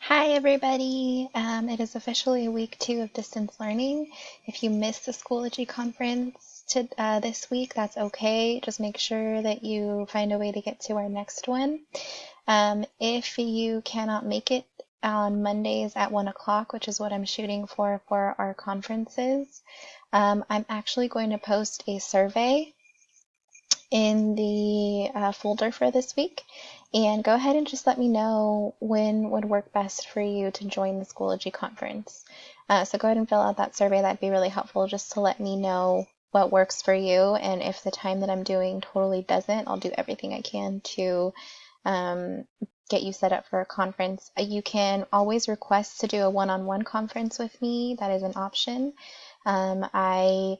Hi, everybody. It is officially week 2 of distance learning. If you missed the Schoology conference this week, that's okay. Just make sure that you find a way to get to our next one. If you cannot make it on Mondays at 1 o'clock, which is what I'm shooting for our conferences, I'm actually going to post a survey in the folder for this week. And go ahead and just let me know when would work best for you to join the Schoology conference. So go ahead and fill out that survey. That'd be really helpful just to let me know what works for you. And if the time that I'm doing totally doesn't, I'll do everything I can to get you set up for a conference. You can always request to do a one-on-one conference with me. That is an option. I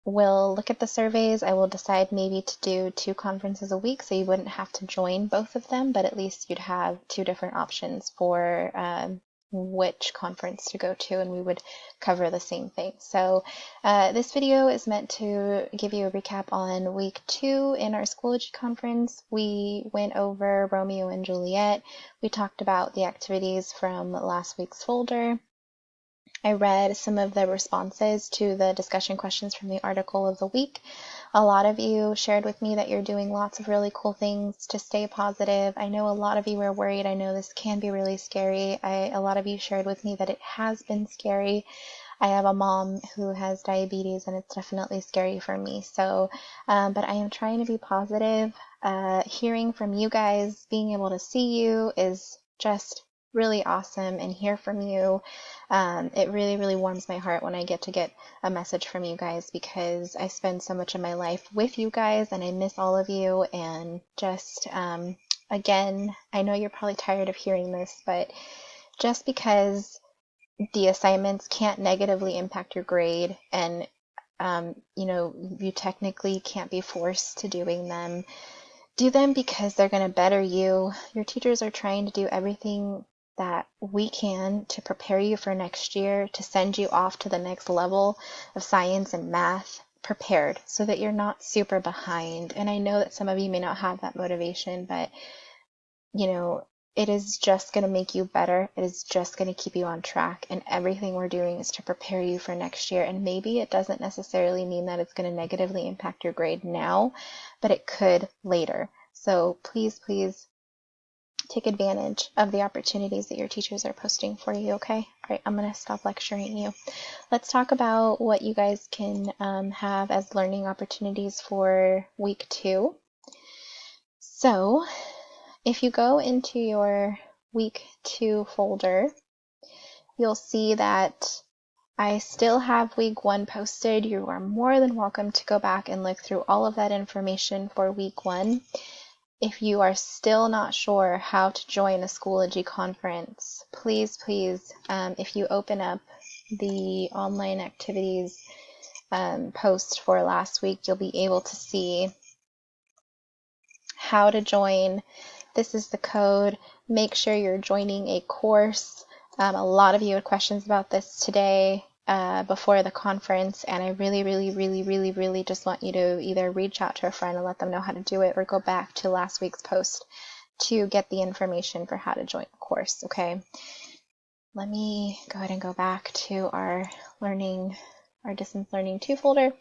will look at the surveys. I will decide maybe to do 2 conferences a week so you wouldn't have to join both of them, but at least you'd have 2 different options for which conference to go to, and we would cover the same thing. So this video is meant to give you a recap on week 2 in our Schoology conference. We went over Romeo and Juliet. We talked about the activities from last week's folder. I read some of the responses to the discussion questions from the article of the week. A lot of you shared with me that you're doing lots of really cool things to stay positive. I know a lot of you are worried. I know this can be really scary. A lot of you shared with me that it has been scary. I have a mom who has diabetes, and it's definitely scary for me. So, but I am trying to be positive. Hearing from you guys, being able to see you is just really awesome, and hear from you. It really, really warms my heart when I get a message from you guys, because I spend so much of my life with you guys and I miss all of you. And just, again, I know you're probably tired of hearing this, but just because the assignments can't negatively impact your grade, and you technically can't be forced to doing them. Do them because they're going to better you. Your teachers are trying to do everything that we can to prepare you for next year, to send you off to the next level of science and math prepared so that you're not super behind. And I know that some of you may not have that motivation, but it is just going to make you better. It is just going to keep you on track. And everything we're doing is to prepare you for next year. And maybe it doesn't necessarily mean that it's going to negatively impact your grade now, but it could later. So please, please take advantage of the opportunities that your teachers are posting for you, okay? All right, I'm going to stop lecturing you. Let's talk about what you guys can have as learning opportunities for week 2. So if you go into your week 2 folder, you'll see that I still have week 1 posted. You are more than welcome to go back and look through all of that information for week 1. If you are still not sure how to join a Schoology conference, please, if you open up the online activities post for last week, you'll be able to see how to join. This is the code. Make sure you're joining a course. A lot of you had questions about this today before the conference, and I really, really, really, really, really just want you to either reach out to a friend and let them know how to do it, or go back to last week's post to get the information for how to join the course, okay? Let me go ahead and go back to our distance learning 2 folder.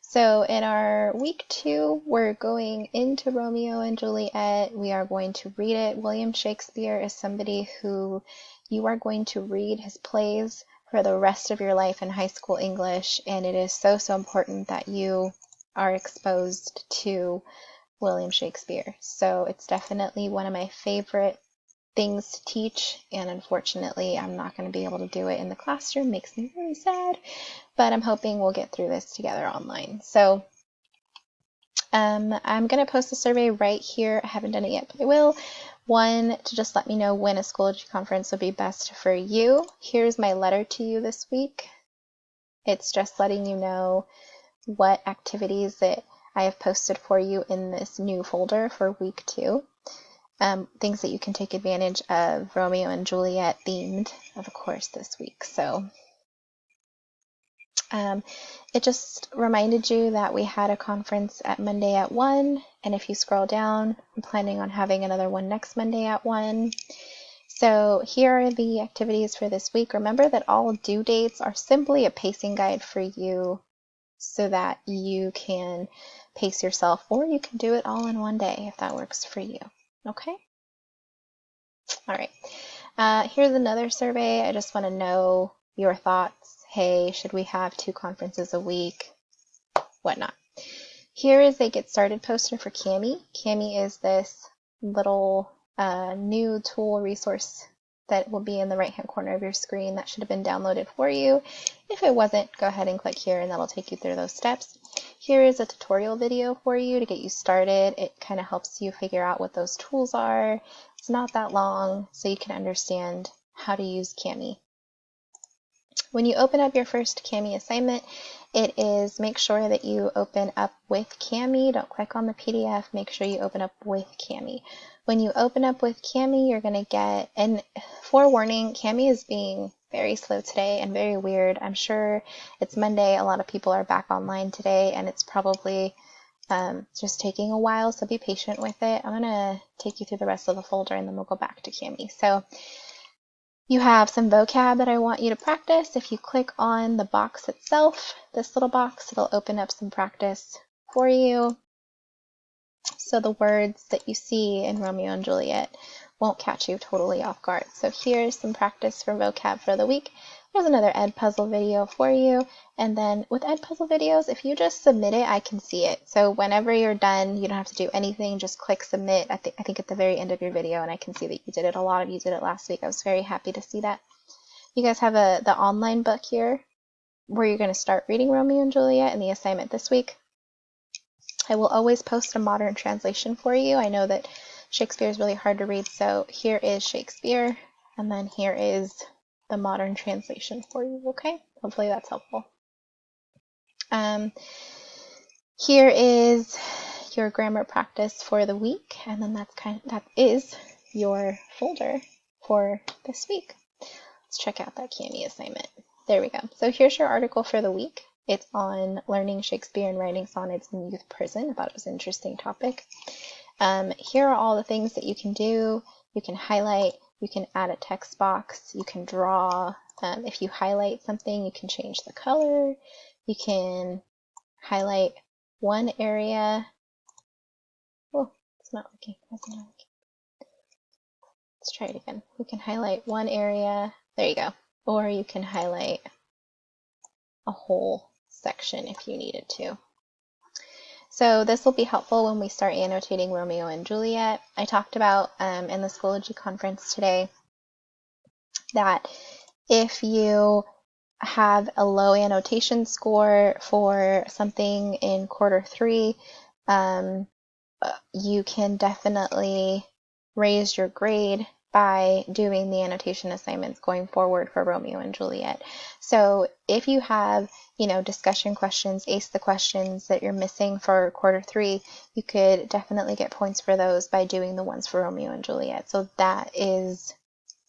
So in our week 2, we're going into Romeo and Juliet. We are going to read it. William Shakespeare is somebody who you are going to read his plays for the rest of your life in high school English, and it is so, so important that you are exposed to William Shakespeare. So it's definitely one of my favorite things to teach, and unfortunately I'm not going to be able to do it in the classroom. Makes me really sad, but I'm hoping we'll get through this together online. So I'm going to post a survey right here. I haven't done it yet, but I will. One, to just let me know when a Schoology conference would be best for you. Here's my letter to you this week. It's just letting you know what activities that I have posted for you in this new folder for week 2. Things that you can take advantage of Romeo and Juliet themed, of course, this week. So it just reminded you that we had a conference at Monday at 1, and if you scroll down, I'm planning on having another one next Monday at 1. So here are the activities for this week. Remember that all due dates are simply a pacing guide for you so that you can pace yourself, or you can do it all in one day if that works for you. Okay? All right. Here's another survey. I just want to know your thoughts. Hey, should we have 2 conferences a week? Whatnot. Here is a get started poster for Kami. Kami is this little new tool resource that will be in the right hand corner of your screen that should have been downloaded for you. If it wasn't, go ahead and click here and that'll take you through those steps. Here is a tutorial video for you to get you started. It kind of helps you figure out what those tools are. It's not that long, so you can understand how to use Kami. When you open up your first Kami assignment, it is make sure that you open up with Kami. Don't click on the PDF. Make sure you open up with Kami. When you open up with Kami, you're going to get, and forewarning, Kami is being very slow today and very weird. I'm sure it's Monday. A lot of people are back online today, and it's probably just taking a while, so be patient with it. I'm going to take you through the rest of the folder, and then we'll go back to Kami. So you have some vocab that I want you to practice. If you click on the box itself, this little box, it'll open up some practice for you. So the words that you see in Romeo and Juliet won't catch you totally off guard. So here's some practice for vocab for the week. There's another Edpuzzle video for you. And then with Edpuzzle videos, if you just submit it, I can see it. So whenever you're done, you don't have to do anything. Just click submit, I think at the very end of your video, and I can see that you did it. A lot of you did it last week. I was very happy to see that. You guys have the online book here where you're going to start reading Romeo and Juliet and the assignment this week. I will always post a modern translation for you. I know that Shakespeare is really hard to read, so here is Shakespeare, and then here is the modern translation for you, okay? Hopefully that's helpful. Here is your grammar practice for the week, and then that is your folder for this week. Let's check out that Kami assignment. There we go. So here's your article for the week. It's on learning Shakespeare and writing sonnets in youth prison. I thought it was an interesting topic. Here are all the things that you can do. You can highlight, you can add a text box, you can draw. If you highlight something, you can change the color. You can highlight one area. Oh, it's not working. Let's try it again. You can highlight one area. There you go. Or you can highlight a whole section if you needed to. So this will be helpful when we start annotating Romeo and Juliet. I talked about in the Schoology conference today that if you have a low annotation score for something in quarter 3, you can definitely raise your grade by doing the annotation assignments going forward for Romeo and Juliet. So if you have, discussion questions, ace the questions that you're missing for quarter 3, you could definitely get points for those by doing the ones for Romeo and Juliet. So that is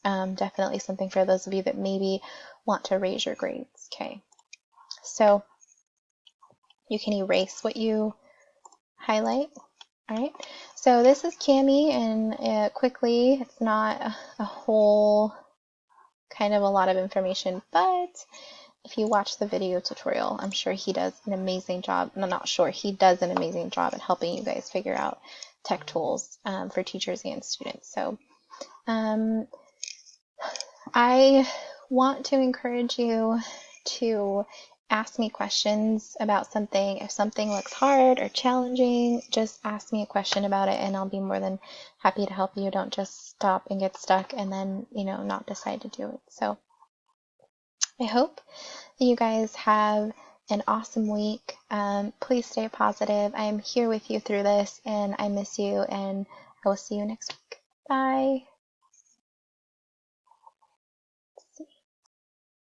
definitely something for those of you that maybe want to raise your grades. Okay, so you can erase what you highlight. All right, so this is Kami, and quickly, it's not a whole kind of a lot of information, but if you watch the video tutorial, I'm sure he does an amazing job. I'm not sure, he does an amazing job at helping you guys figure out tech tools for teachers and students. So I want to encourage you to ask me questions about something. If something looks hard or challenging, just ask me a question about it and I'll be more than happy to help you. Don't just stop and get stuck and then, not decide to do it. So I hope that you guys have an awesome week. Please stay positive. I am here with you through this and I miss you, and I will see you next week. Bye.